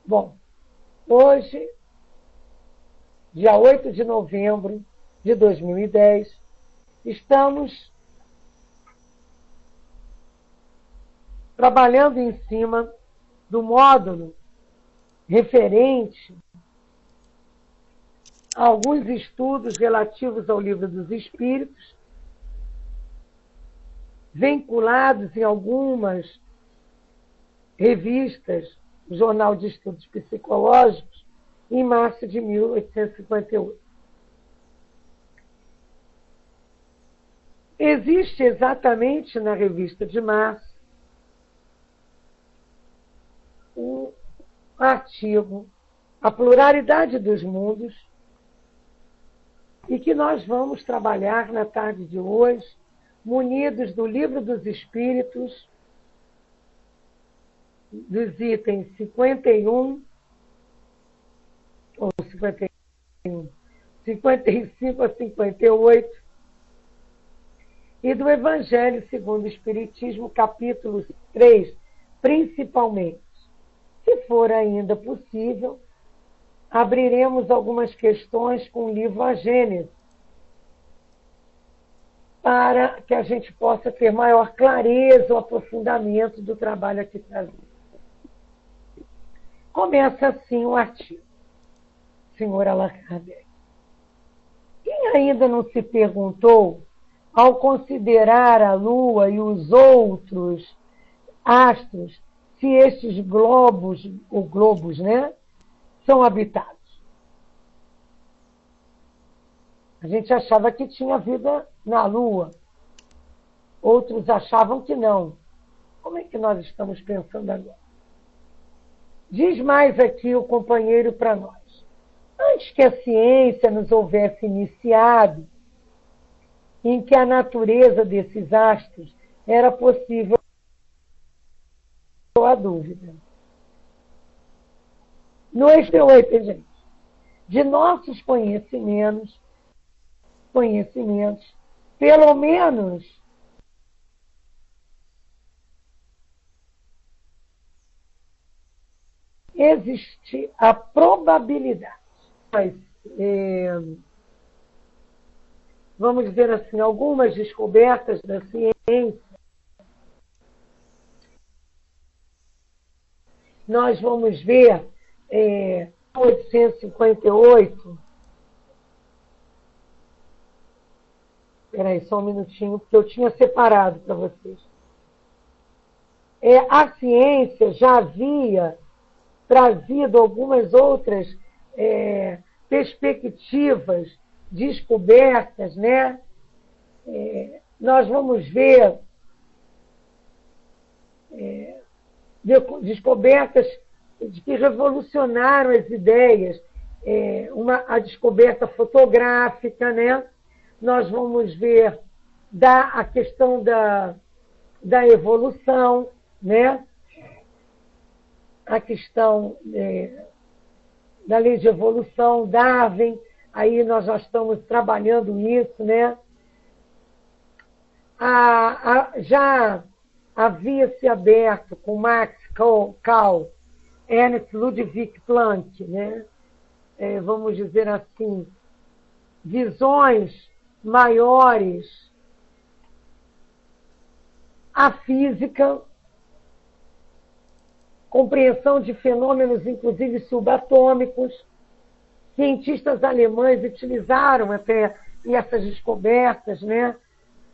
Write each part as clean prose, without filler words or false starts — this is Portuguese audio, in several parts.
Bom, hoje, dia 8 de novembro de 2010, estamos trabalhando em cima do módulo referente a alguns estudos relativos ao Livro dos Espíritos, vinculados em algumas revistas, Jornal de Estudos Psicológicos, em março de 1858. Existe exatamente na revista de março um artigo, A Pluralidade dos Mundos, e que nós vamos trabalhar na tarde de hoje, munidos do Livro dos Espíritos, dos itens 51, ou 51, 55 a 58, e do Evangelho segundo o Espiritismo, capítulo 3, principalmente. Se for ainda possível, abriremos algumas questões com o livro A Gênese, para que a gente possa ter maior clareza ou aprofundamento do trabalho aqui trazido. Começa assim o artigo, senhor Allan Kardec. Quem ainda não se perguntou, ao considerar a Lua e os outros astros, se estes globos, né, são habitados? A gente achava que tinha vida na Lua. Outros achavam que não. Como é que nós estamos pensando agora? Diz mais aqui o companheiro para nós. Antes que a ciência nos houvesse iniciado, em que a natureza desses astros era possível a dúvida. No exterior, gente, de nossos conhecimentos, pelo menos existe a probabilidade. Mas, vamos dizer assim, algumas descobertas da ciência, nós vamos ver 1858. Espera aí, só um minutinho, porque eu tinha separado para vocês. A ciência já havia trazido algumas outras perspectivas, descobertas, né? Nós vamos ver descobertas que revolucionaram as ideias, a descoberta fotográfica, né? Nós vamos ver a questão da evolução, né? A questão da lei de evolução, Darwin, aí nós já estamos trabalhando isso, né? Já havia se aberto com Max Kahl, Ernst Ludwig Planck, né? Vamos dizer assim, visões maiores à física, compreensão de fenômenos, inclusive subatômicos. Cientistas alemães utilizaram até essas descobertas, né?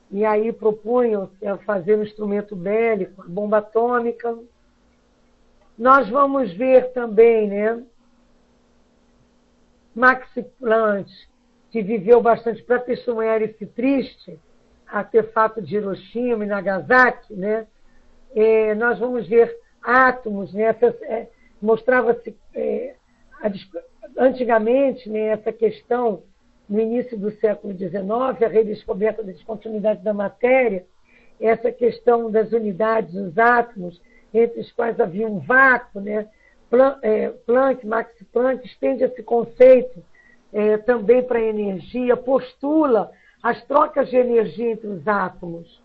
E aí propunham fazer um instrumento bélico, a bomba atômica. Nós vamos ver também, né? Max Planck, que viveu bastante para testemunhar esse triste artefato de Hiroshima e Nagasaki, né? Nós vamos ver átomos, né? Mostrava-se antigamente, né, essa questão, no início do século XIX, a redescoberta da descontinuidade da matéria, essa questão das unidades, dos átomos, entre os quais havia um vácuo, né? Max Planck estende esse conceito também para a energia, postula as trocas de energia entre os átomos.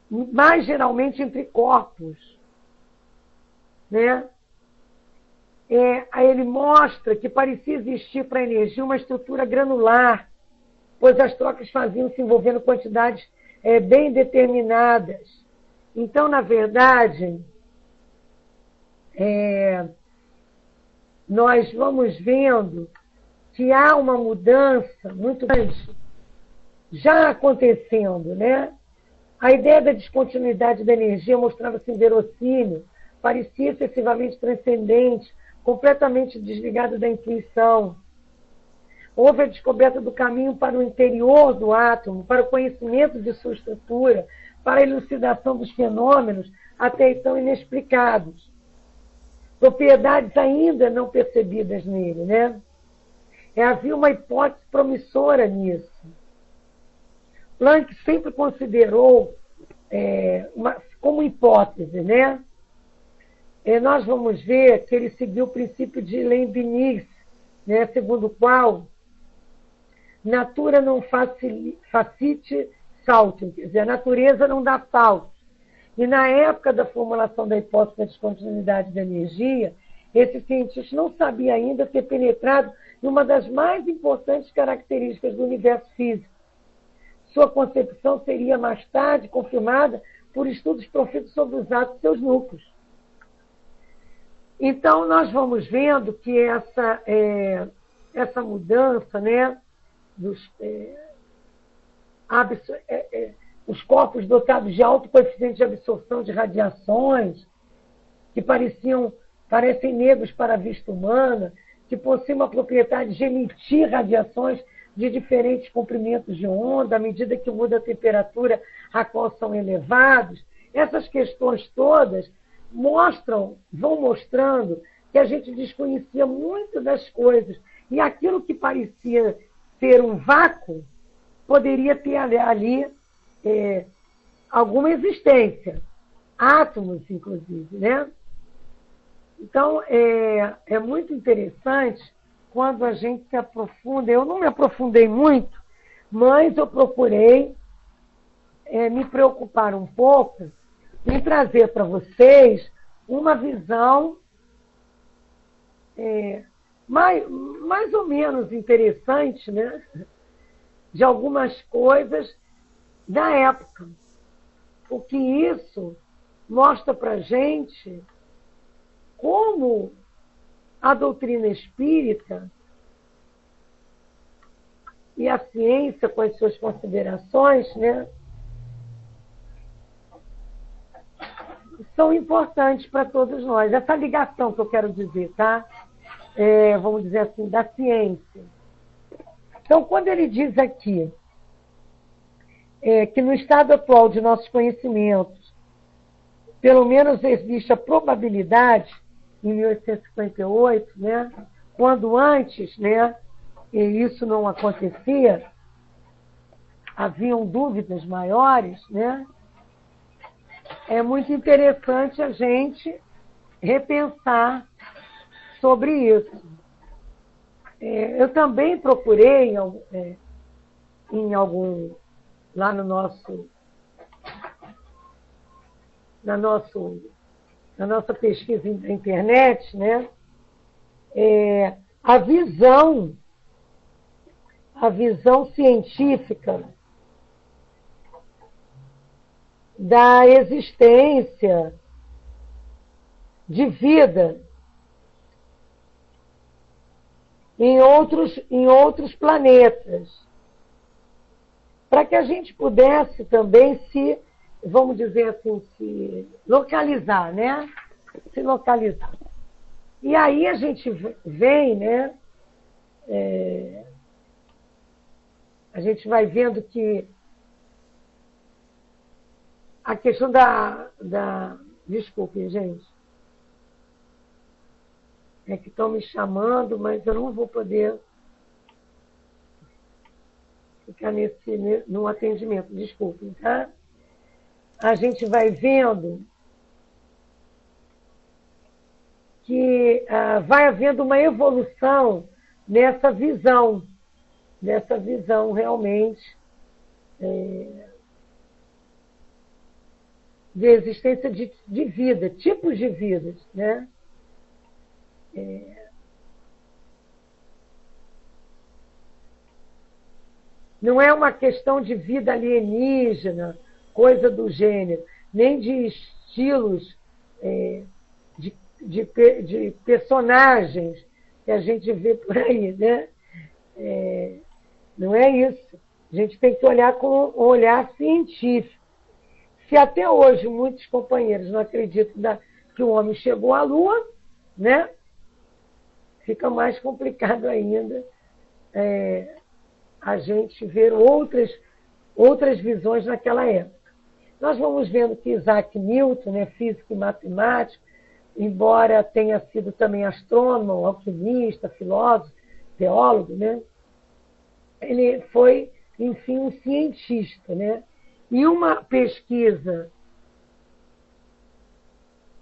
mais geralmente entre corpos, né? Ele mostra que parecia existir para a energia uma estrutura granular, pois as trocas faziam-se envolvendo quantidades bem determinadas. Então, na verdade, nós vamos vendo que há uma mudança muito grande já acontecendo, né? A ideia da descontinuidade da energia mostrava-se inverossímil, parecia excessivamente transcendente, completamente desligada da intuição. Houve a descoberta do caminho para o interior do átomo, para o conhecimento de sua estrutura, para a elucidação dos fenômenos até então inexplicados. Propriedades ainda não percebidas nele, né? Havia uma hipótese promissora nisso. Planck sempre considerou como hipótese, né? Nós vamos ver que ele seguiu o princípio de Leibniz, né? Segundo o qual natura não facite saltum, quer dizer, a natureza não dá saltos. E na época da formulação da hipótese da descontinuidade da energia, esse cientista não sabia ainda ter penetrado em uma das mais importantes características do universo físico. Sua concepção seria mais tarde confirmada por estudos profundos sobre os átomos e seus núcleos. Então, nós vamos vendo que essa mudança, né, os corpos dotados de alto coeficiente de absorção de radiações, que parecem negros para a vista humana, que possuem uma propriedade de emitir radiações de diferentes comprimentos de onda, à medida que muda a temperatura a qual são elevados. Essas questões todas vão mostrando que a gente desconhecia muito das coisas. E aquilo que parecia ser um vácuo, poderia ter ali alguma existência. Átomos, inclusive, né? Então, é muito interessante quando a gente se aprofunda. Eu não me aprofundei muito, mas eu procurei me preocupar um pouco em trazer para vocês uma visão mais ou menos interessante, né, de algumas coisas da época. Porque isso mostra para a gente como a doutrina espírita e a ciência, com as suas considerações, né, são importantes para todos nós. Essa ligação que eu quero dizer, tá? Vamos dizer assim, da ciência. Então, quando ele diz aqui que no estado atual de nossos conhecimentos, pelo menos existe a probabilidade, em 1858, né, quando antes, né, e isso não acontecia, haviam dúvidas maiores, né, é muito interessante a gente repensar sobre isso. Eu também procurei lá na nossa pesquisa na internet, né, a visão científica da existência de vida em outros planetas, para que a gente pudesse também vamos dizer assim, se localizar, né? Se localizar. E aí a gente vem, né? A gente vai vendo que a questão desculpem, gente. É que estão me chamando, mas eu não vou poder ficar no atendimento. Desculpem, tá? A gente vai vendo que vai havendo uma evolução nessa visão realmente de existência de vida, tipos de vidas, né? Não é uma questão de vida alienígena, coisa do gênero, nem de estilos de personagens que a gente vê por aí, né? Não é isso. A gente tem que olhar com um olhar científico. Se até hoje muitos companheiros não acreditam que o homem chegou à Lua, né? Fica mais complicado ainda a gente ver outras visões naquela época. Nós vamos vendo que Isaac Newton, né, físico e matemático, embora tenha sido também astrônomo, alquimista, filósofo, teólogo, né, ele foi, enfim, um cientista, né? E uma pesquisa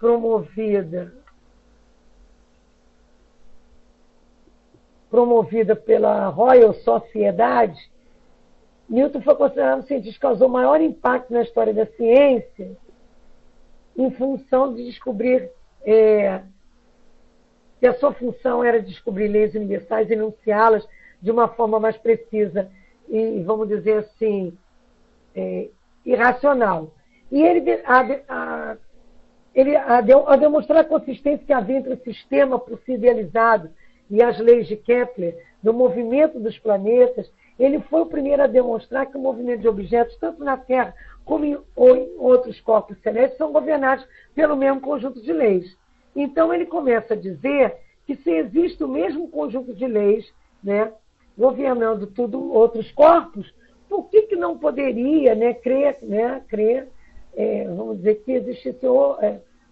promovida pela Royal Sociedade, Newton foi considerado um cientista que causou maior impacto na história da ciência em função de descobrir que a sua função era descobrir leis universais e enunciá-las de uma forma mais precisa e, vamos dizer assim, irracional. E ele, a demonstrar a consistência que havia entre o sistema por si idealizado e as leis de Kepler, no movimento dos planetas, ele foi o primeiro a demonstrar que o movimento de objetos, tanto na Terra como em outros corpos celestes, são governados pelo mesmo conjunto de leis. Então, ele começa a dizer que se existe o mesmo conjunto de leis, né, governando outros corpos, por que não poderia, né, crer, vamos dizer, que existisse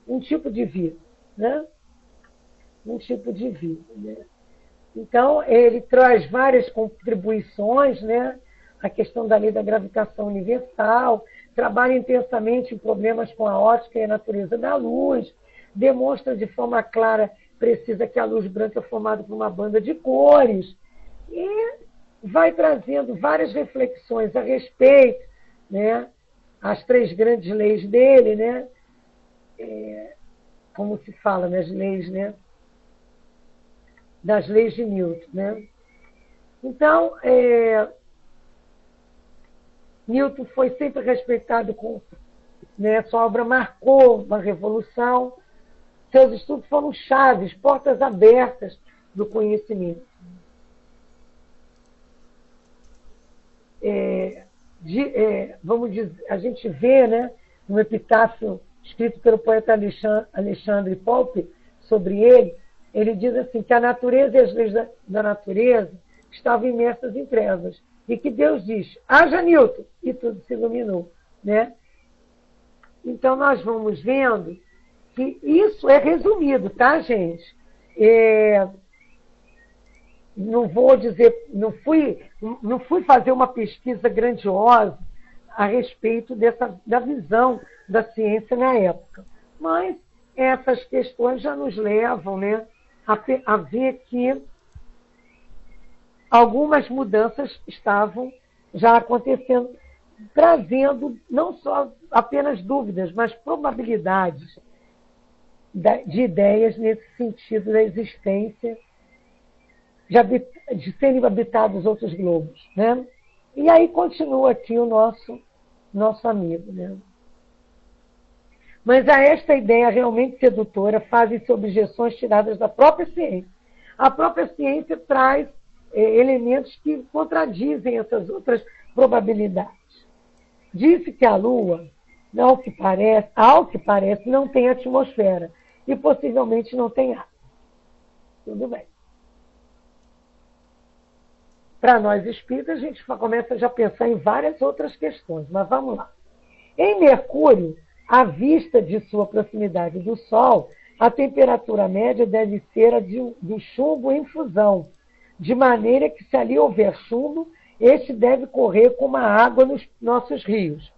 um tipo de vida, né? Um tipo de vida, né? Então, ele traz várias contribuições, né? A questão da lei da gravitação universal, trabalha intensamente em problemas com a ótica e a natureza da luz, demonstra de forma clara, precisa, que a luz branca é formada por uma banda de cores, e vai trazendo várias reflexões a respeito, né? As 3 grandes leis dele, né? Como se fala nas leis, né? Das leis de Newton, né? Então, Newton foi sempre respeitado né? Sua obra marcou uma revolução, seus estudos foram chaves, portas abertas do conhecimento. Vamos dizer, a gente vê, né, no epitáfio escrito pelo poeta Alexandre Pope sobre ele, ele diz assim, que a natureza e as leis da natureza estavam imersas em trevas. E que Deus diz, haja Newton, e tudo se iluminou, né? Então, nós vamos vendo que isso é resumido, tá, gente? Não vou dizer, não fui fazer uma pesquisa grandiosa a respeito da visão da ciência na época. Mas essas questões já nos levam, né, a ver que algumas mudanças estavam já acontecendo, trazendo não só apenas dúvidas, mas probabilidades de ideias nesse sentido da existência de serem habitados outros globos, né? E aí continua aqui o nosso amigo, né? Mas a esta ideia realmente sedutora fazem-se objeções tiradas da própria ciência. A própria ciência traz elementos que contradizem essas outras probabilidades. Disse que a Lua, ao que parece, não tem atmosfera e possivelmente não tem ar. Tudo bem. Para nós espíritas, a gente começa já a pensar em várias outras questões, mas vamos lá. Em Mercúrio, à vista de sua proximidade do Sol, a temperatura média deve ser a do chumbo em fusão, de maneira que, se ali houver chumbo, este deve correr como a água nos nossos rios.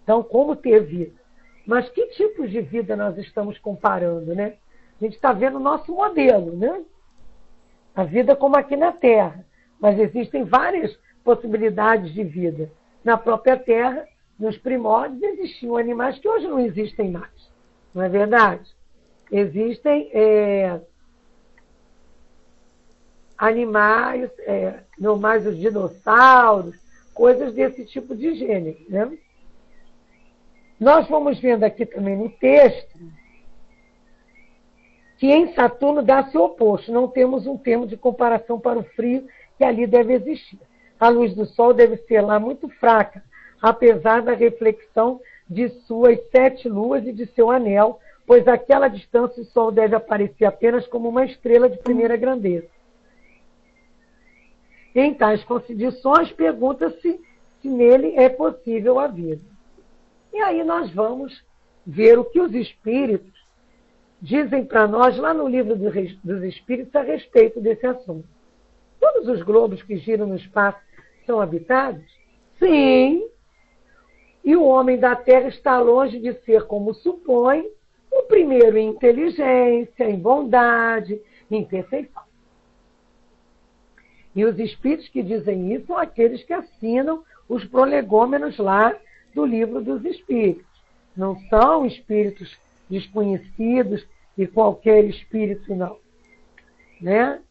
Então, como ter vida? Mas que tipos de vida nós estamos comparando, né? A gente está vendo o nosso modelo, né? A vida como aqui na Terra. Mas existem várias possibilidades de vida na própria Terra, nos primórdios existiam animais que hoje não existem mais. Não é verdade? Existem animais, não mais os dinossauros, coisas desse tipo de gênero, né? Nós vamos vendo aqui também no texto que em Saturno dá-se o oposto. Não temos um termo de comparação para o frio que ali deve existir. A luz do Sol deve ser lá muito fraca, apesar da reflexão de suas 7 luas e de seu anel, pois àquela distância o Sol deve aparecer apenas como uma estrela de primeira grandeza. Em tais condições, pergunta-se se nele é possível a vida. E aí nós vamos ver o que os espíritos dizem para nós lá no livro dos Espíritos a respeito desse assunto. Todos os globos que giram no espaço são habitados? Sim. E o homem da Terra está longe de ser, como supõe, o primeiro em inteligência, em bondade, em perfeição. E os espíritos que dizem isso são aqueles que assinam os prolegômenos lá do livro dos Espíritos. Não são espíritos desconhecidos e qualquer espírito, não. Né?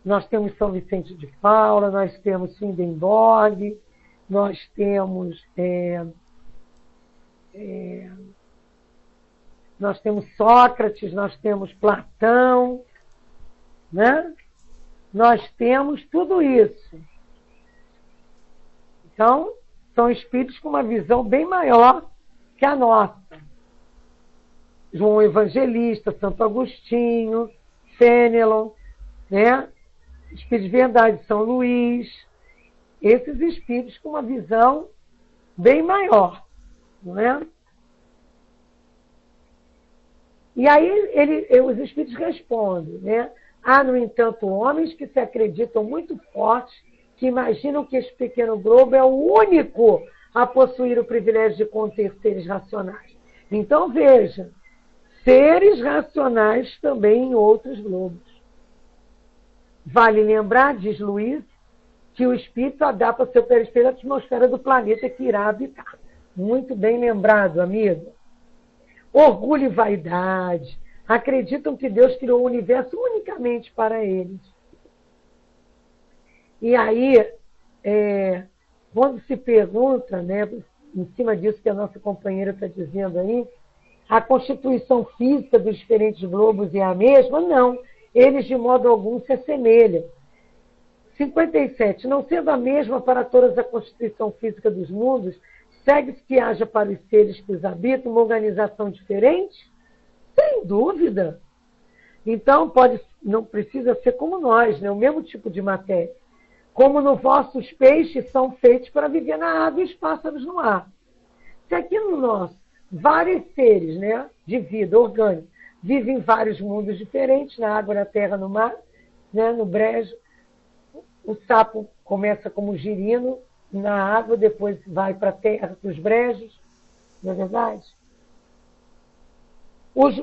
Nós temos São Vicente de Paula, nós temos Swedenborg, nós temos Sócrates, nós temos Platão, né? Nós temos tudo isso. Então, são espíritos com uma visão bem maior que a nossa. João Evangelista, Santo Agostinho, Fênelon, né? Espíritos de Verdade, São Luís. Esses espíritos com uma visão bem maior, não é? E aí os espíritos respondem, né? Há, no entanto, homens que se acreditam muito fortes, que imaginam que esse pequeno globo é o único a possuir o privilégio de conter seres racionais. Então, veja, seres racionais também em outros globos. Vale lembrar, diz Luiz, que o espírito adapta seu perispírito à atmosfera do planeta que irá habitar. Muito bem lembrado, amigo. Orgulho e vaidade. Acreditam que Deus criou o universo unicamente para eles. E aí, quando se pergunta, né, em cima disso que a nossa companheira está dizendo aí, a constituição física dos diferentes globos é a mesma? Não. Eles, de modo algum, se assemelham. 57. Não sendo a mesma para todas a constituição física dos mundos, segue-se que haja para os seres que os habitam uma organização diferente? Sem dúvida. Então, não precisa ser como nós, né? O mesmo tipo de matéria. Como no vosso os peixes são feitos para viver na água e os pássaros no ar. Se aqui no nosso, vários seres, né, de vida orgânica vivem em vários mundos diferentes, na água, na terra, no mar, né, no brejo. O sapo começa como girino na água, depois vai para a terra, para os brejos. Não é verdade?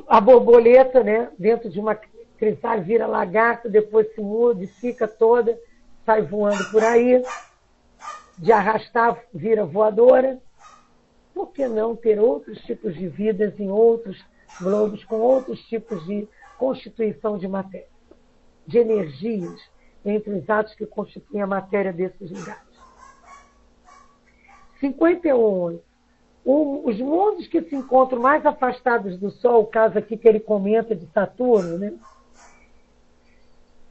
A borboleta, né, dentro de uma crisálida, vira lagarto, depois se modifica toda, sai voando por aí. De arrastar, vira voadora. Por que não ter outros tipos de vidas em outros globos, com outros tipos de constituição de matéria, de energias, entre os atos que constituem a matéria desses lugares? 51. Os mundos que se encontram mais afastados do Sol, o caso aqui que ele comenta de Saturno, né,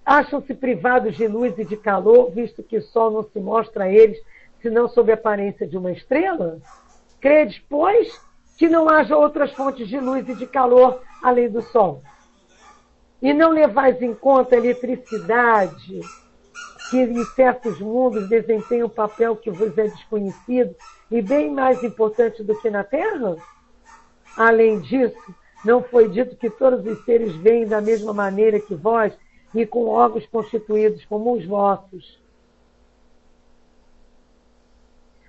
acham-se privados de luz e de calor, visto que o Sol não se mostra a eles, senão sob a aparência de uma estrela? Credes, pois, que não haja outras fontes de luz e de calor além do Sol? E não levais em conta a eletricidade, que em certos mundos desempenha um papel que vos é desconhecido e bem mais importante do que na Terra? Além disso, não foi dito que todos os seres veem da mesma maneira que vós e com órgãos constituídos como os vossos?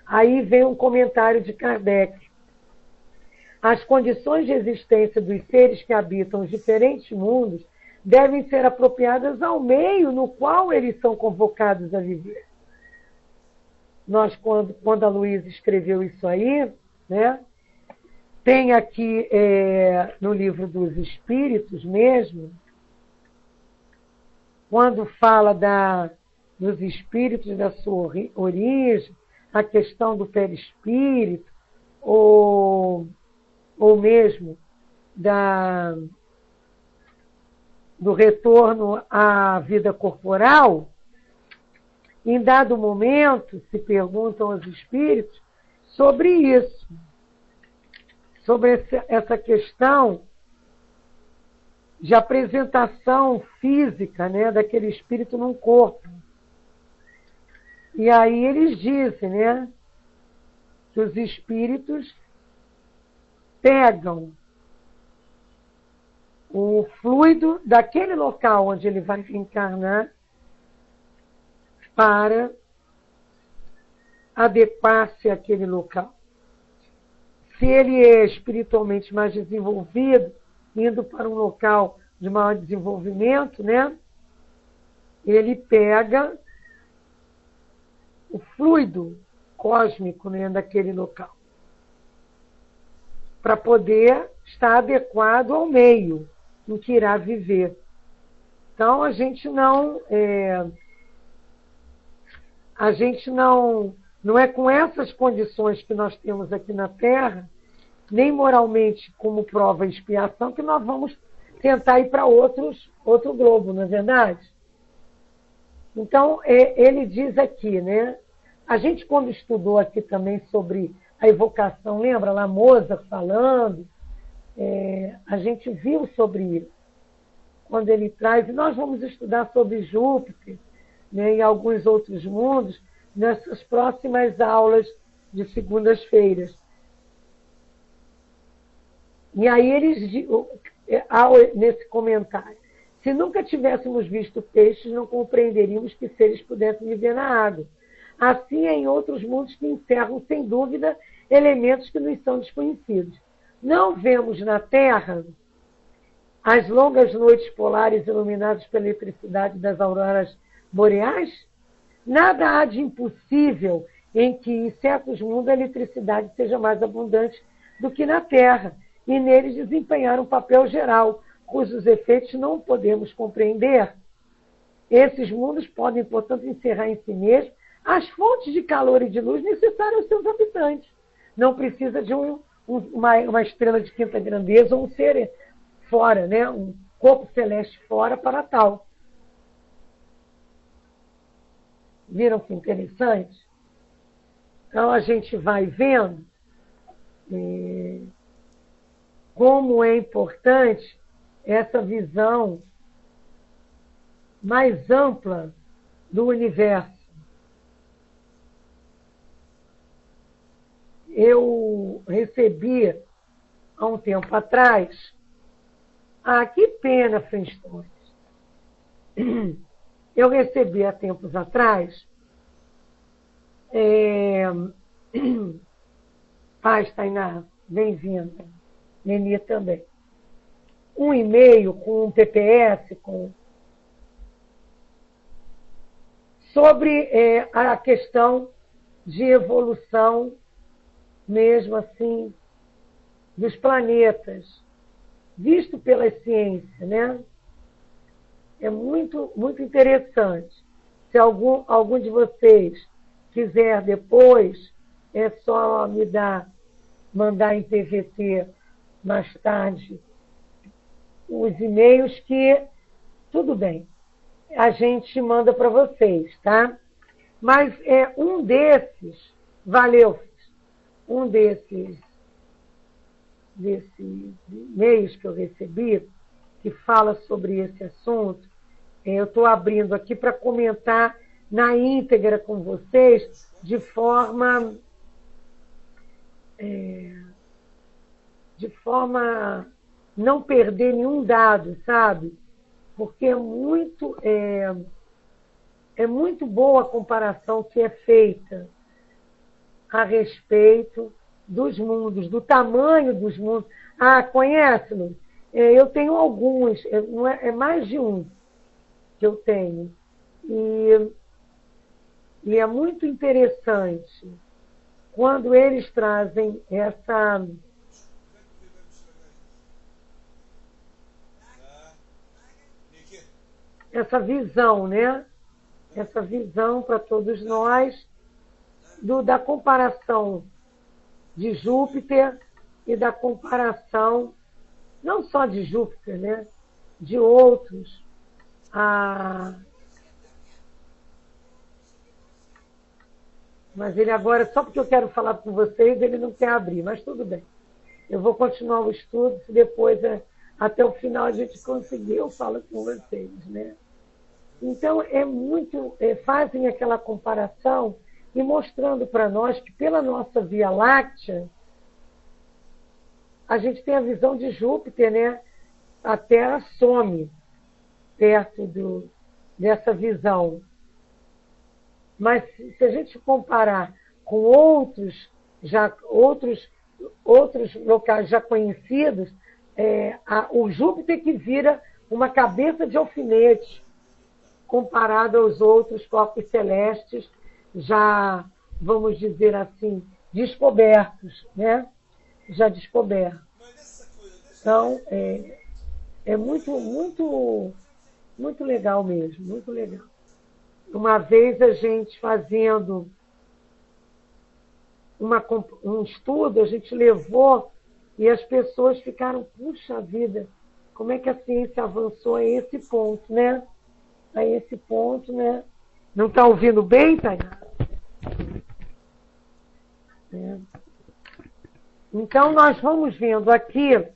Aí vem um comentário de Kardec. As condições de existência dos seres que habitam os diferentes mundos devem ser apropriadas ao meio no qual eles são convocados a viver. Quando a Luísa escreveu isso aí, né? Tem aqui no livro dos Espíritos mesmo, quando fala dos espíritos, da sua origem, a questão do perispírito, ou mesmo do retorno à vida corporal, em dado momento se perguntam aos espíritos sobre isso, sobre essa questão de apresentação física, né, daquele espírito num corpo. E aí eles dizem, né, que os espíritos pegam o fluido daquele local onde ele vai reencarnar para adequar-se àquele local. Se ele é espiritualmente mais desenvolvido, indo para um local de maior desenvolvimento, né, ele pega o fluido cósmico, né, daquele local, para poder estar adequado ao meio em que irá viver. Então, a gente não é com essas condições que nós temos aqui na Terra, nem moralmente como prova e expiação, que nós vamos tentar ir para outro globo, não é verdade? Então, ele diz aqui, né? A gente, quando estudou aqui também sobre a evocação, lembra lá Mozart falando? A gente viu sobre isso. Quando ele traz, nós vamos estudar sobre Júpiter, né, e alguns outros mundos, nessas próximas aulas de segundas-feiras. E aí eles, nesse comentário, se nunca tivéssemos visto peixes, não compreenderíamos que seres pudessem viver na água. Assim é em outros mundos que encerram, sem dúvida, elementos que nos são desconhecidos. Não vemos na Terra as longas noites polares iluminadas pela eletricidade das auroras boreais? Nada há de impossível em que, em certos mundos, a eletricidade seja mais abundante do que na Terra, e neles desempenhar um papel geral, cujos efeitos não podemos compreender. Esses mundos podem, portanto, encerrar em si mesmos as fontes de calor e de luz necessárias aos seus habitantes. Não precisa de uma estrela de quinta grandeza ou um ser fora, né? Um corpo celeste fora para tal. Viram que interessante? Então a gente vai vendo como é importante essa visão mais ampla do universo. Eu recebi, há um tempo atrás, que pena, Flintstones. Eu recebi há tempos atrás, paz, Tainá, bem-vinda, Neni também, um e-mail com um PPS, sobre a questão de evolução, mesmo assim, dos planetas, visto pela ciência, né? É muito, muito interessante. Se algum de vocês quiser depois, é só mandar em PVT mais tarde os e-mails que, tudo bem, a gente manda para vocês, tá? Mas um desses, valeu, um desses e-mails que eu recebi, que fala sobre esse assunto, eu estou abrindo aqui para comentar na íntegra com vocês, de forma não perder nenhum dado, sabe? Porque é muito boa a comparação que é feita a respeito dos mundos, do tamanho dos mundos. Conhece-lo? Eu tenho alguns, é mais de um que eu tenho. E é muito interessante quando eles trazem essa visão, né? Essa visão para todos nós da comparação de Júpiter e da comparação, não só de Júpiter, né? De outros. Mas ele agora, só porque eu quero falar com vocês, ele não quer abrir, mas tudo bem. Eu vou continuar o estudo, se depois, até o final, a gente conseguir, eu falo com vocês, né? Então, fazem aquela comparação e mostrando para nós que pela nossa Via Láctea, a gente tem a visão de Júpiter, né? A Terra some perto dessa visão. Mas se a gente comparar com outros locais já conhecidos, o Júpiter que vira uma cabeça de alfinete, comparado aos outros corpos celestes, já, vamos dizer assim, descobertos, né? Já descobertos. Então, é muito, muito, muito legal mesmo, muito legal. Uma vez a gente fazendo um estudo, a gente levou e as pessoas ficaram, puxa vida, como é que a ciência avançou a esse ponto, né? A esse ponto, né? Não está ouvindo bem, Tainá? Então, nós vamos vendo aqui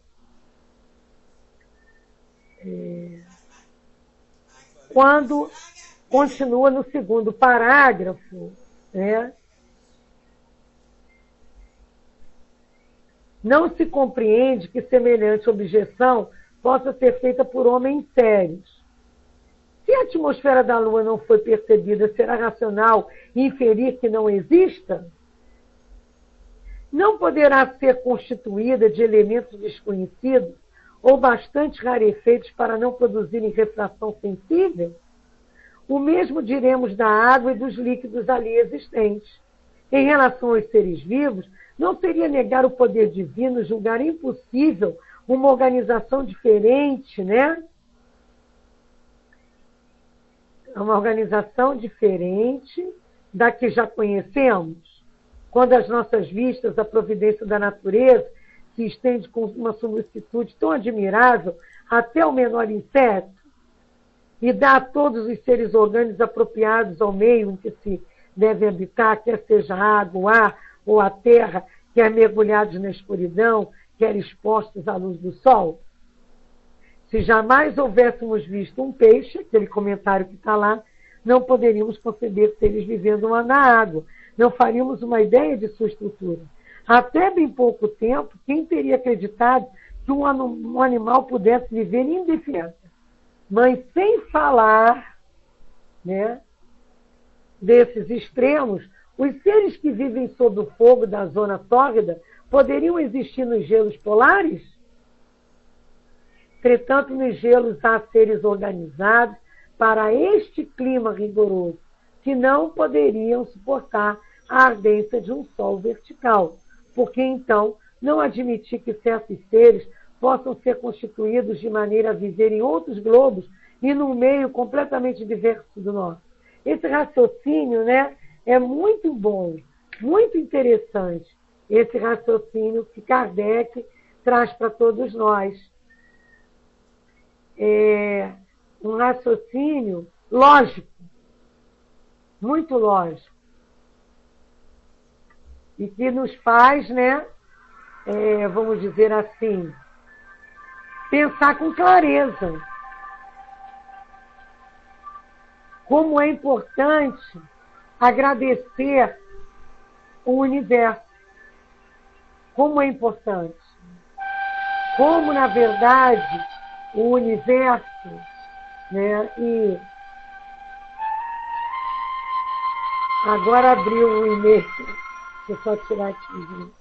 quando continua no segundo parágrafo, né? Não se compreende que semelhante objeção possa ser feita por homens sérios. Se a atmosfera da Lua não foi percebida, será racional inferir que não exista? Não poderá ser constituída de elementos desconhecidos ou bastante rarefeitos para não produzirem refração sensível? O mesmo diremos da água e dos líquidos ali existentes. Em relação aos seres vivos, não seria negar o poder divino, julgar impossível uma organização diferente, né? Uma organização diferente da que já conhecemos, quando as nossas vistas, a providência da natureza, se estende com uma solicitude tão admirável até o menor inseto, e dá a todos os seres orgânicos apropriados ao meio em que se devem habitar, quer seja a água, o ar ou a terra, quer mergulhados na escuridão, quer expostos à luz do sol. Se jamais houvéssemos visto um peixe, aquele comentário que está lá, não poderíamos conceber seres vivendo na água. Não faríamos uma ideia de sua estrutura. Até bem pouco tempo, quem teria acreditado que um animal pudesse viver indefinido? Mas sem falar, né, desses extremos, os seres que vivem sob o fogo da zona tórrida poderiam existir nos gelos polares? Entretanto, nos gelos há seres organizados para este clima rigoroso, que não poderiam suportar a ardência de um sol vertical, porque então não admitir que certos seres possam ser constituídos de maneira a viver em outros globos e num meio completamente diverso do nosso. Esse raciocínio, né, é muito bom, muito interessante, esse raciocínio que Kardec traz para todos nós. É um raciocínio lógico, muito lógico, e que nos faz, né, vamos dizer assim, pensar com clareza. Como é importante agradecer o universo. Como é importante. Como, na verdade, o universo, né, e agora abriu um e-mail, deixa eu só tirar aqui.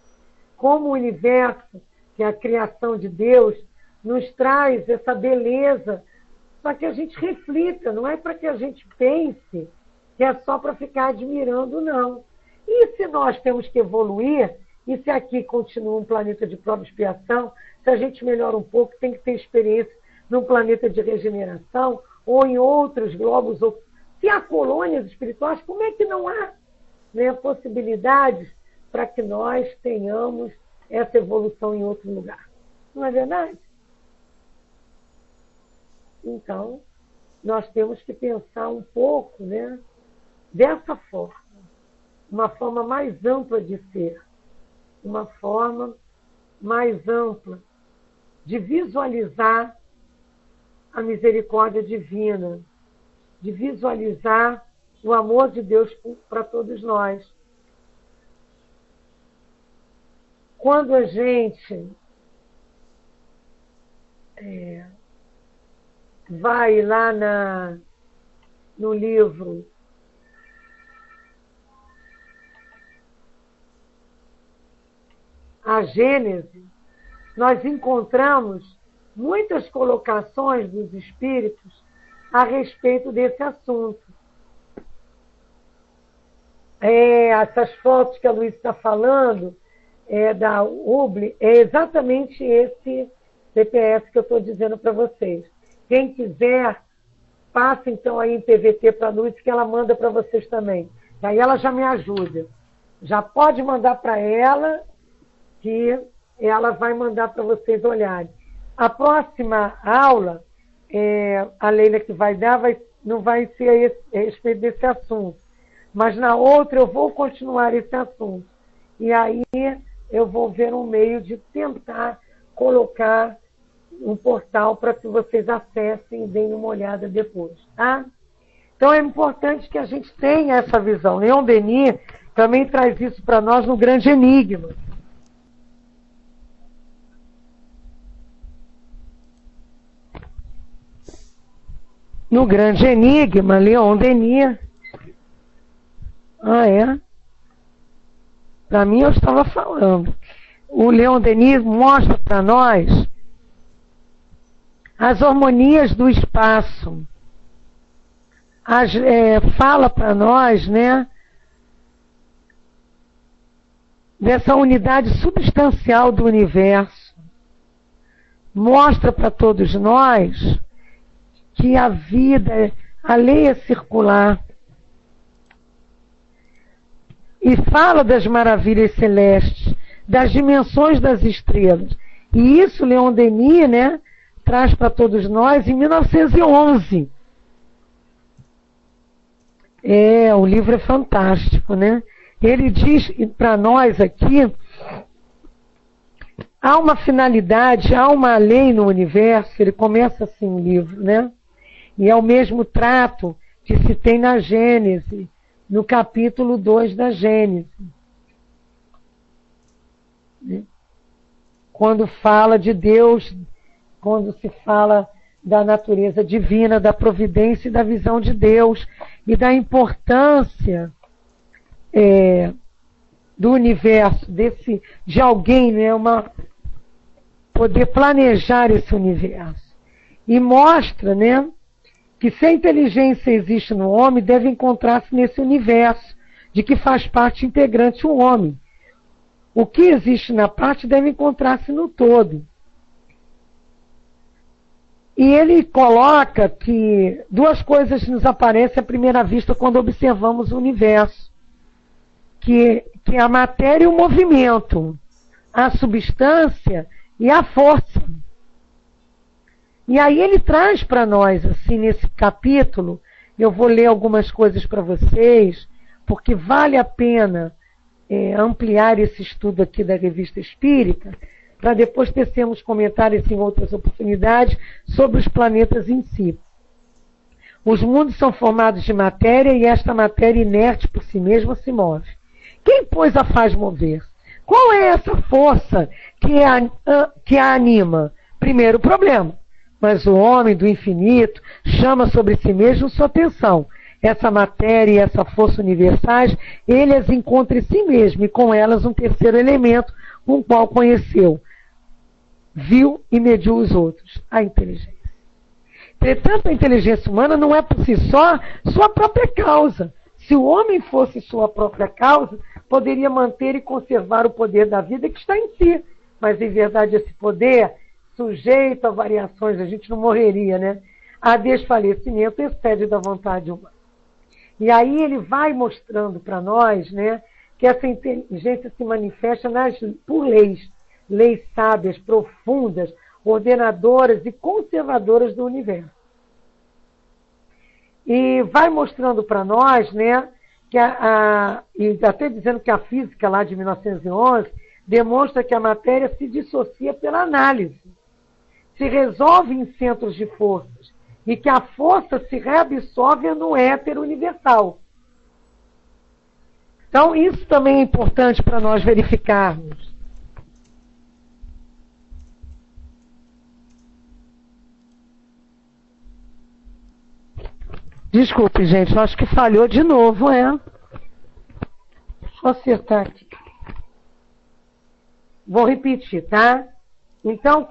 Como o universo, que é a criação de Deus, nos traz essa beleza para que a gente reflita, não é para que a gente pense que é só para ficar admirando, não. E se nós temos que evoluir, e se aqui continua um planeta de prova e expiação, se a gente melhora um pouco, tem que ter experiência num planeta de regeneração, ou em outros globos, ou se há colônias espirituais, como é que não há, né, possibilidades para que nós tenhamos essa evolução em outro lugar? Não é verdade? Então, nós temos que pensar um pouco, né, dessa forma, uma forma mais ampla de ser, uma forma mais ampla de visualizar a misericórdia divina, de visualizar o amor de Deus para todos nós. Quando a gente vai lá no livro A Gênese, nós encontramos muitas colocações dos espíritos a respeito desse assunto. Essas fotos que a Luísa está falando, da UBLE, é exatamente esse CPF que eu estou dizendo para vocês. Quem quiser, passa então aí em PVT para a Luísa, que ela manda para vocês também. Aí ela já me ajuda. Já pode mandar para ela, que ela vai mandar para vocês olharem. A próxima aula, a Leila que vai dar, não vai ser a respeito desse assunto. Mas na outra eu vou continuar esse assunto. E aí eu vou ver um meio de tentar colocar um portal para que vocês acessem e deem uma olhada depois. Tá? Então é importante que a gente tenha essa visão. Leon Denis também traz isso para nós no Grande Enigma. No Grande Enigma, Leon Denis... Para mim, eu estava falando. O Leon Denis mostra para nós as harmonias do espaço. Fala para nós, né, dessa unidade substancial do universo. Mostra para todos nós que a vida, a lei é circular. E fala das maravilhas celestes, das dimensões das estrelas. E isso Leon Denis, né, traz para todos nós em 1911. O livro é fantástico, né? Ele diz para nós aqui, há uma finalidade, há uma lei no universo, ele começa assim o livro, né? E é o mesmo trato que se tem na Gênese, no capítulo 2 da Gênese. Quando fala de Deus, quando se fala da natureza divina, da providência e da visão de Deus, e da importância do universo, de alguém, né, poder planejar esse universo. E mostra, né, que se a inteligência existe no homem, deve encontrar-se nesse universo, de que faz parte integrante o homem. O que existe na parte deve encontrar-se no todo. E ele coloca que duas coisas nos aparecem à primeira vista quando observamos o universo, que é a matéria e o movimento, a substância e a força. E aí ele traz para nós, assim, nesse capítulo, eu vou ler algumas coisas para vocês, porque vale a pena ampliar esse estudo aqui da Revista Espírita, para depois tecermos comentários em outras oportunidades sobre os planetas em si. Os mundos são formados de matéria e esta matéria inerte por si mesma se move. Quem, pois, a faz mover? Qual é essa força que a anima? Primeiro problema. Mas o homem do infinito chama sobre si mesmo sua atenção. Essa matéria e essa força universais, ele as encontra em si mesmo e com elas um terceiro elemento, com o qual conheceu, viu e mediu os outros, a inteligência. Entretanto, a inteligência humana não é por si só sua própria causa. Se o homem fosse sua própria causa, poderia manter e conservar o poder da vida que está em si. Mas, em verdade, esse poder, sujeito a variações, a gente não morreria, né? A desfalecimento excede da vontade humana. E aí ele vai mostrando para nós, né, que essa inteligência se manifesta por leis sábias, profundas, ordenadoras e conservadoras do universo. E vai mostrando para nós, né, que e até dizendo que a física lá de 1911 demonstra que a matéria se dissocia pela análise, se resolve em centros de forças e que a força se reabsorve no éter universal. Então, isso também é importante para nós verificarmos. Desculpe, gente, acho que falhou de novo, é? Deixa eu acertar aqui. Vou repetir, tá? Então,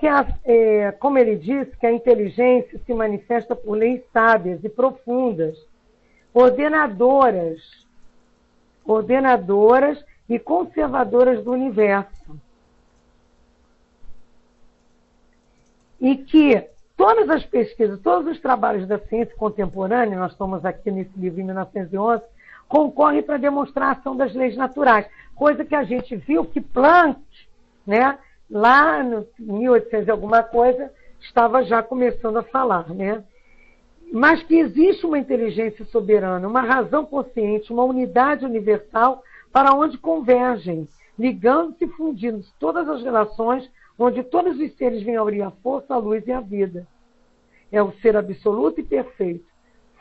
como ele disse, que a inteligência se manifesta por leis sábias e profundas, ordenadoras e conservadoras do universo. E que todas as pesquisas, todos os trabalhos da ciência contemporânea, nós estamos aqui nesse livro em 1911, concorrem para demonstrar a ação das leis naturais. Coisa que a gente viu que Planck, né, lá no 1800 e alguma coisa, estava já começando a falar, né? Mas que existe uma inteligência soberana, uma razão consciente, uma unidade universal para onde convergem, ligando-se e fundindo-se todas as relações, onde todos os seres vêm a abrir a força, a luz e a vida. É o ser absoluto e perfeito,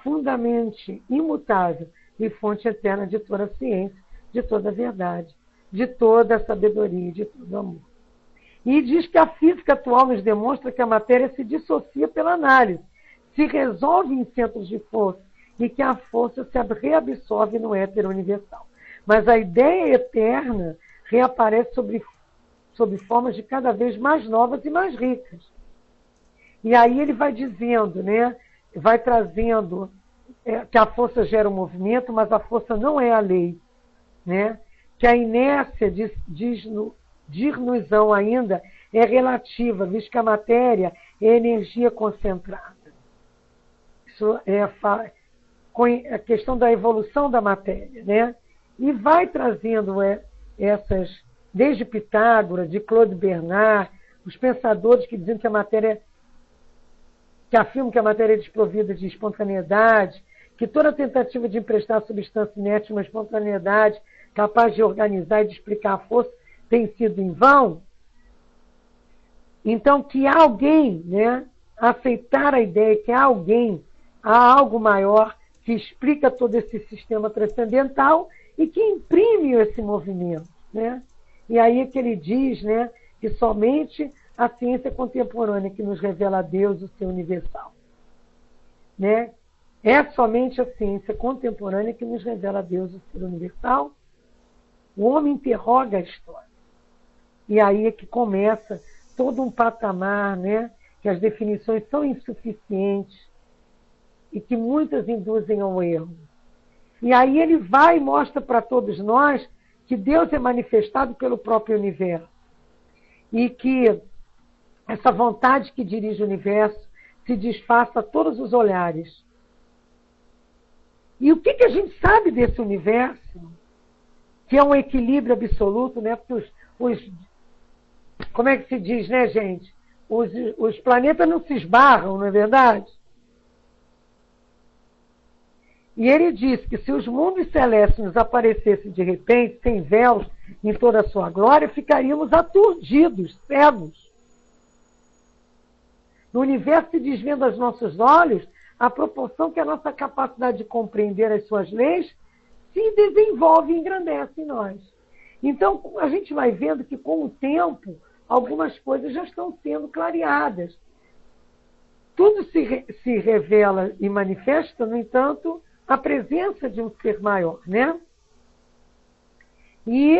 fundamente imutável e fonte eterna de toda a ciência, de toda a verdade, de toda a sabedoria e de todo o amor. E diz que a física atual nos demonstra que a matéria se dissocia pela análise, se resolve em centros de força e que a força se reabsorve no éter universal. Mas a ideia eterna reaparece sob formas de cada vez mais novas e mais ricas. E aí ele vai dizendo, né, vai trazendo que a força gera um movimento, mas a força não é a lei, né? Que a inércia, dir-nos-ão ainda, é relativa, visto que a matéria é energia concentrada. Isso é a questão da evolução da matéria, né? E vai trazendo essas, desde Pitágoras, de Claude Bernard, os pensadores que dizem que a matéria, que afirmam que a matéria é desprovida de espontaneidade, que toda tentativa de emprestar à substância inerte uma espontaneidade capaz de organizar e de explicar a força tem sido em vão. Então, que há alguém, né, aceitar a ideia que há algo maior que explica todo esse sistema transcendental e que imprime esse movimento, né? E aí é que ele diz, né, que somente a ciência contemporânea que nos revela a Deus, o ser universal, né? É somente a ciência contemporânea que nos revela a Deus, o ser universal. O homem interroga a história. E aí é que começa todo um patamar, né, que as definições são insuficientes e que muitas induzem ao erro. E aí ele vai e mostra para todos nós que Deus é manifestado pelo próprio universo. E que essa vontade que dirige o universo se disfarça a todos os olhares. E o que a gente sabe desse universo? Que é um equilíbrio absoluto, né? Porque como é que se diz, né, gente? Os planetas não se esbarram, não é verdade? E ele diz que se os mundos celestes nos aparecessem de repente, sem véus, em toda a sua glória, ficaríamos aturdidos, cegos. No universo se desvenda aos nossos olhos a proporção que a nossa capacidade de compreender as suas leis se desenvolve e engrandece em nós. Então, a gente vai vendo que, com o tempo, algumas coisas já estão sendo clareadas. Tudo se revela e manifesta, no entanto, a presença de um ser maior, né? E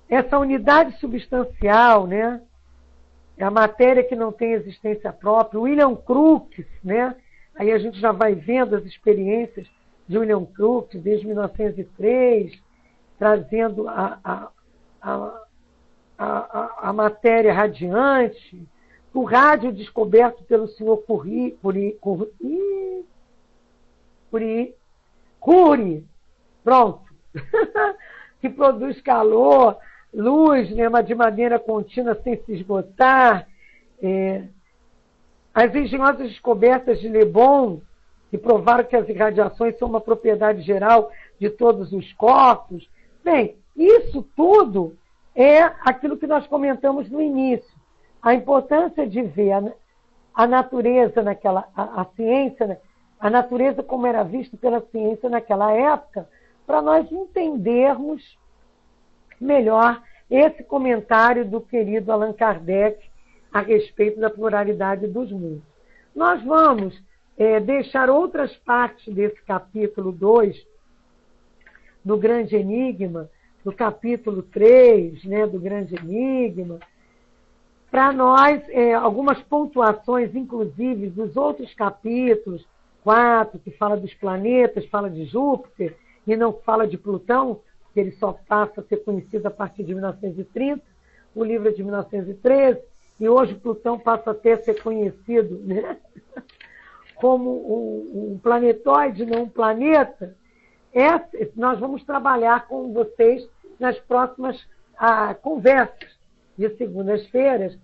essa unidade substancial, né? A matéria que não tem existência própria. William Crookes, né? Aí a gente já vai vendo as experiências de William Crookes, desde 1903, trazendo a matéria radiante, o rádio descoberto pelo senhor Curie, pronto, que produz calor, luz, né, mas de maneira contínua, sem se esgotar. As engenhosas descobertas de Le Bon, que provaram que as irradiações são uma propriedade geral de todos os corpos. Bem, isso tudo é aquilo que nós comentamos no início. A importância de ver a natureza a ciência, né? A natureza como era vista pela ciência naquela época, para nós entendermos melhor esse comentário do querido Allan Kardec a respeito da pluralidade dos mundos. Nós vamos deixar outras partes desse capítulo 2 do Grande Enigma, do capítulo 3, né, do Grande Enigma, para nós, algumas pontuações, inclusive, dos outros capítulos, 4, que fala dos planetas, fala de Júpiter, e não fala de Plutão, que ele só passa a ser conhecido a partir de 1930, o livro é de 1913, e hoje Plutão passa até a ser conhecido, né, como um planetoide, não um planeta. Nós vamos trabalhar com vocês nas próximas conversas de segundas-feiras,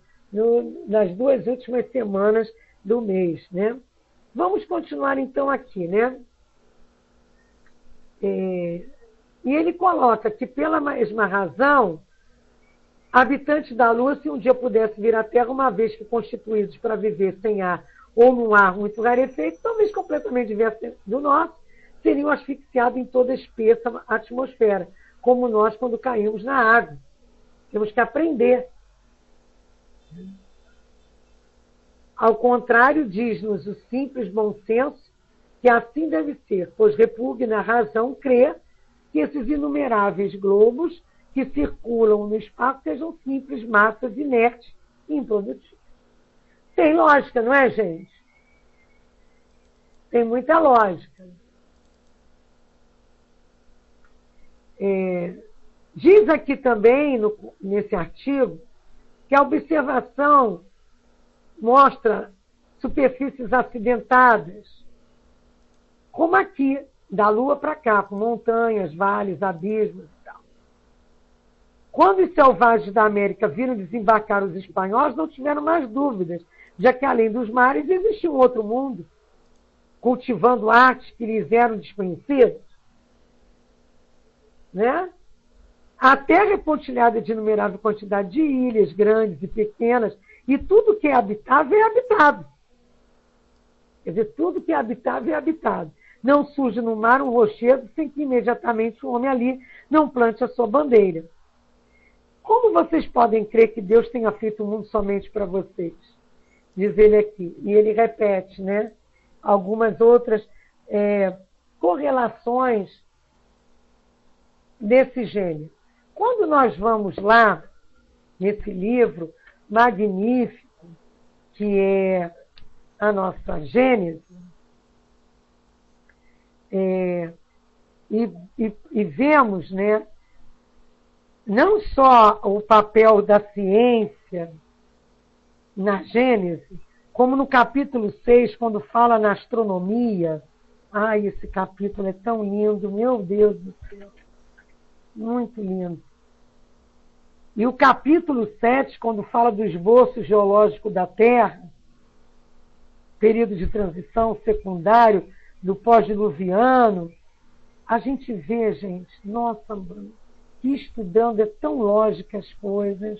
nas 2 últimas semanas do mês, né? Vamos continuar então aqui, né? E ele coloca que, pela mesma razão, habitantes da Lua, se um dia pudessem vir à Terra, uma vez que constituídos para viver sem ar ou num ar muito rarefeito, talvez completamente diverso do nosso, seriam asfixiados em toda a espessa atmosfera, como nós quando caímos na água. Temos que aprender. Ao contrário, diz-nos o simples bom senso que assim deve ser, pois repugna a razão crer que esses inumeráveis globos que circulam no espaço sejam simples massas inertes e improdutivas. Tem lógica, não é, gente? Tem muita lógica. Diz aqui também, nesse artigo, que a observação mostra superfícies acidentadas, como aqui, da Lua para cá, com montanhas, vales, abismos e tal. Quando os selvagens da América viram desembarcar os espanhóis, não tiveram mais dúvidas, já que além dos mares existia um outro mundo, cultivando artes que lhes eram desconhecidas. Né? A Terra é pontilhada de inumerável quantidade de ilhas, grandes e pequenas, e tudo que é habitável é habitado. Quer dizer, tudo que é habitável é habitado. Não surge no mar um rochedo sem que imediatamente o homem ali não plante a sua bandeira. Como vocês podem crer que Deus tenha feito o mundo somente para vocês? Diz ele aqui. E ele repete, né, algumas outras correlações desse gênero. Quando nós vamos lá, nesse livro magnífico, que é a nossa Gênese, e vemos, né, não só o papel da ciência na Gênese, como no capítulo 6, quando fala na astronomia. Ai, esse capítulo é tão lindo, meu Deus do céu. Muito lindo. E o capítulo 7, quando fala do esboço geológico da Terra, período de transição secundário do pós-diluviano, a gente vê, gente, nossa, que estudando é tão lógica as coisas.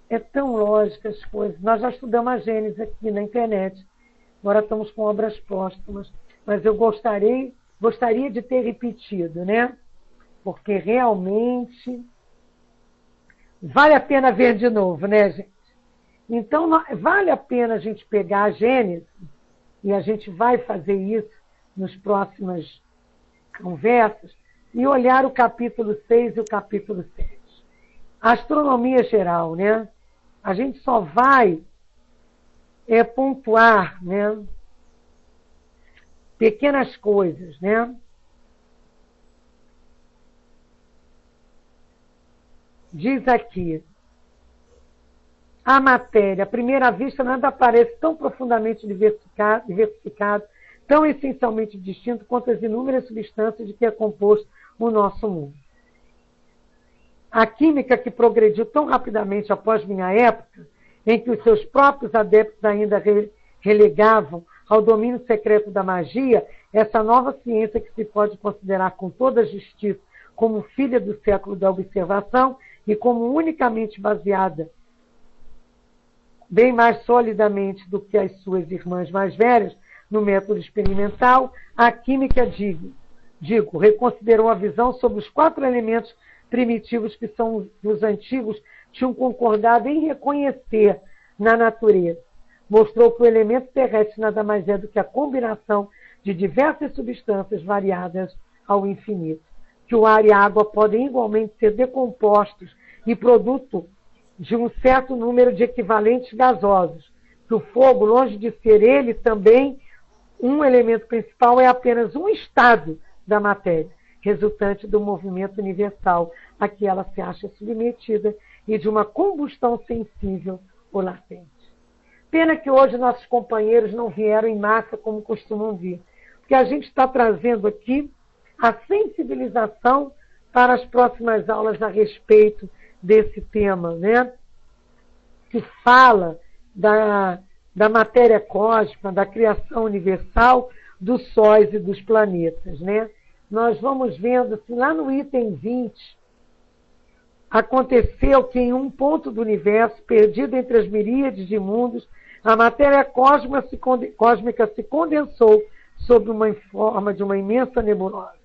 É tão lógica as coisas. Nós já estudamos a Gênese aqui na internet. Agora estamos com obras póstumas. Mas eu gostaria de ter repetido, né? Porque realmente vale a pena ver de novo, né, gente? Então, vale a pena a gente pegar a Gênese, e a gente vai fazer isso nas próximas conversas, e olhar o capítulo 6 e o capítulo 7. A astronomia geral, né? A gente só vai pontuar, né, pequenas coisas, né? Diz aqui, a matéria, à primeira vista, nada parece tão profundamente diversificado, tão essencialmente distinto quanto as inúmeras substâncias de que é composto o nosso mundo. A química que progrediu tão rapidamente após minha época, em que os seus próprios adeptos ainda relegavam ao domínio secreto da magia, essa nova ciência que se pode considerar com toda a justiça como filha do século da observação e como unicamente baseada bem mais solidamente do que as suas irmãs mais velhas no método experimental, a química, reconsiderou a visão sobre os 4 elementos primitivos que os antigos tinham concordado em reconhecer na natureza. Mostrou que o elemento terrestre nada mais é do que a combinação de diversas substâncias variadas ao infinito. Que o ar e a água podem igualmente ser decompostos e produto de um certo número de equivalentes gasosos. Que o fogo, longe de ser ele também um elemento principal, é apenas um estado da matéria, resultante do movimento universal a que ela se acha submetida e de uma combustão sensível ou latente. Pena que hoje nossos companheiros não vieram em massa como costumam vir, porque a gente está trazendo aqui a sensibilização para as próximas aulas a respeito desse tema, né? Que fala da matéria cósmica, da criação universal, dos sóis e dos planetas, né? Nós vamos vendo, assim, lá no item 20, aconteceu que em um ponto do universo, perdido entre as miríades de mundos, a matéria cósmica se condensou sob uma forma de uma imensa nebulosa.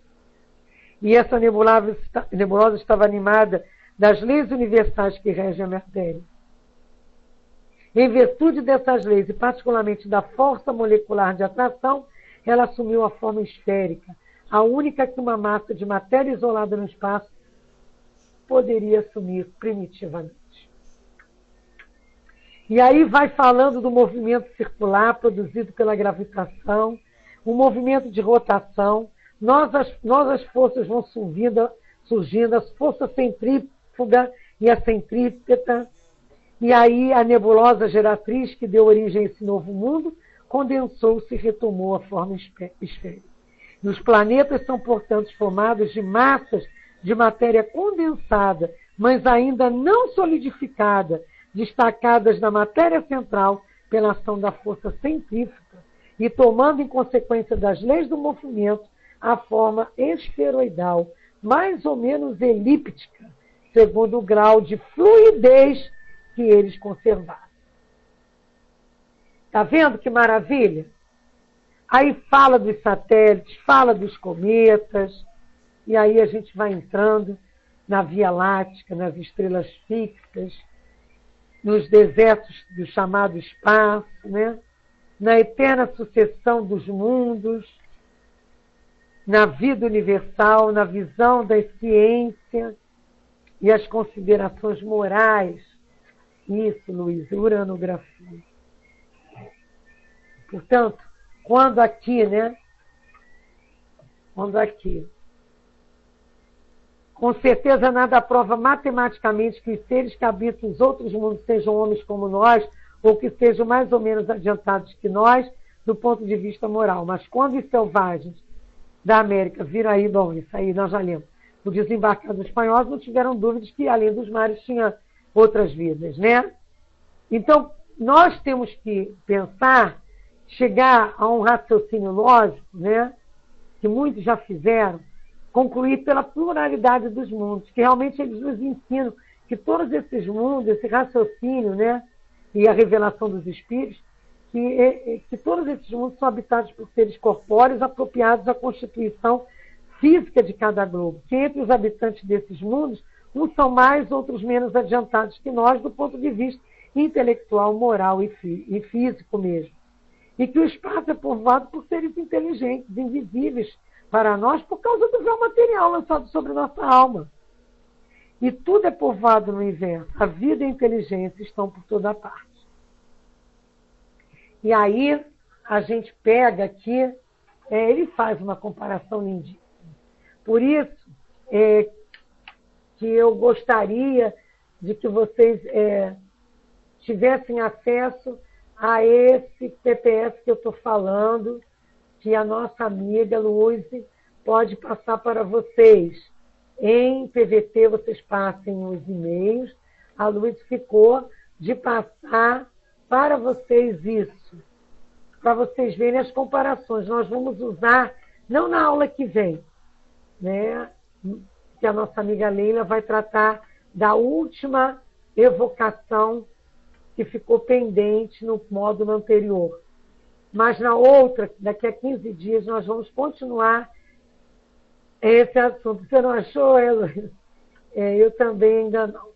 E essa nebulosa estava animada das leis universais que regem a matéria. Em virtude dessas leis, e particularmente da força molecular de atração, ela assumiu a forma esférica, a única que uma massa de matéria isolada no espaço poderia assumir primitivamente. E aí vai falando do movimento circular produzido pela gravitação, o movimento de rotação, as forças vão surgindo, as forças centrífuga e a centrípeta, e aí a nebulosa geratriz que deu origem a esse novo mundo condensou-se e retomou a forma esférica. E os planetas são, portanto, formados de massas de matéria condensada, mas ainda não solidificada, destacadas da matéria central pela ação da força centrífuga e tomando em consequência das leis do movimento a forma esferoidal, mais ou menos elíptica, segundo o grau de fluidez que eles conservaram. Está vendo que maravilha? Aí fala dos satélites, fala dos cometas, e aí a gente vai entrando na Via Láctea, nas estrelas fixas, nos desertos do chamado espaço, né? Na eterna sucessão dos mundos, na vida universal, na visão da ciência e as considerações morais. Isso, Luiz, uranografia. Portanto, quando aqui, com certeza nada prova matematicamente que os seres que habitam os outros mundos sejam homens como nós, ou que sejam mais ou menos adiantados que nós, do ponto de vista moral. Mas quando os selvagens da América viram aí, bom, isso aí nós já lemos, o desembarcado espanhol, não tiveram dúvidas que além dos mares tinha outras vidas, né? Então, nós temos que pensar, chegar a um raciocínio lógico, né? Que muitos já fizeram, concluir pela pluralidade dos mundos, que realmente eles nos ensinam que todos esses mundos, esse raciocínio, né? E a revelação dos espíritos, que todos esses mundos são habitados por seres corpóreos apropriados à constituição física de cada globo, que entre os habitantes desses mundos, uns são mais, outros menos adiantados que nós do ponto de vista intelectual, moral e físico mesmo. E que o espaço é povoado por seres inteligentes, invisíveis para nós por causa do véu material lançado sobre nossa alma. E tudo é povoado no universo. A vida e a inteligência estão por toda parte. E aí a gente pega aqui ele faz uma comparação lindíssima. Por isso que eu gostaria de que vocês tivessem acesso a esse PPS que eu estou falando, que a nossa amiga Luíse pode passar para vocês. Em PVT, vocês passem os e-mails. A Luíse ficou de passar para vocês isso, para vocês verem as comparações. Nós vamos usar, não na aula que vem, né, que a nossa amiga Leila vai tratar da última evocação que ficou pendente no módulo anterior. Mas na outra, daqui a 15 dias, nós vamos continuar esse assunto. Você não achou, Luísa? Eu também ainda não.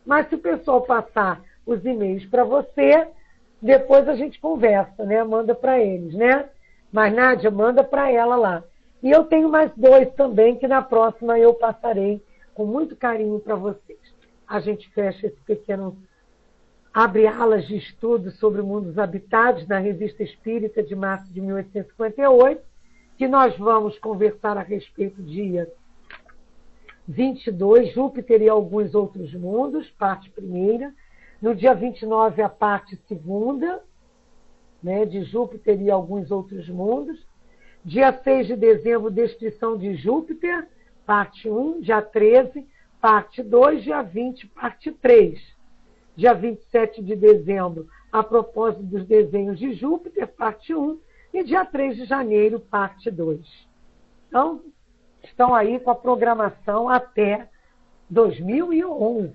Mas se o pessoal passar os e-mails para você, depois a gente conversa, né? Manda para eles, né? Mas, Nádia, manda para ela lá. E eu tenho mais 2 também, que na próxima eu passarei com muito carinho para vocês. A gente fecha esse pequeno... Abre alas de estudo sobre mundos habitados na Revista Espírita de março de 1858, que nós vamos conversar a respeito dia 22, Júpiter e alguns outros mundos, parte primeira. No dia 29, a parte segunda, né, de Júpiter e alguns outros mundos. Dia 6 de dezembro, descrição de Júpiter, parte 1. Dia 13, parte 2. Dia 20, parte 3. Dia 27 de dezembro, a propósito dos desenhos de Júpiter, parte 1. E dia 3 de janeiro, parte 2. Então, estão aí com a programação até 2011.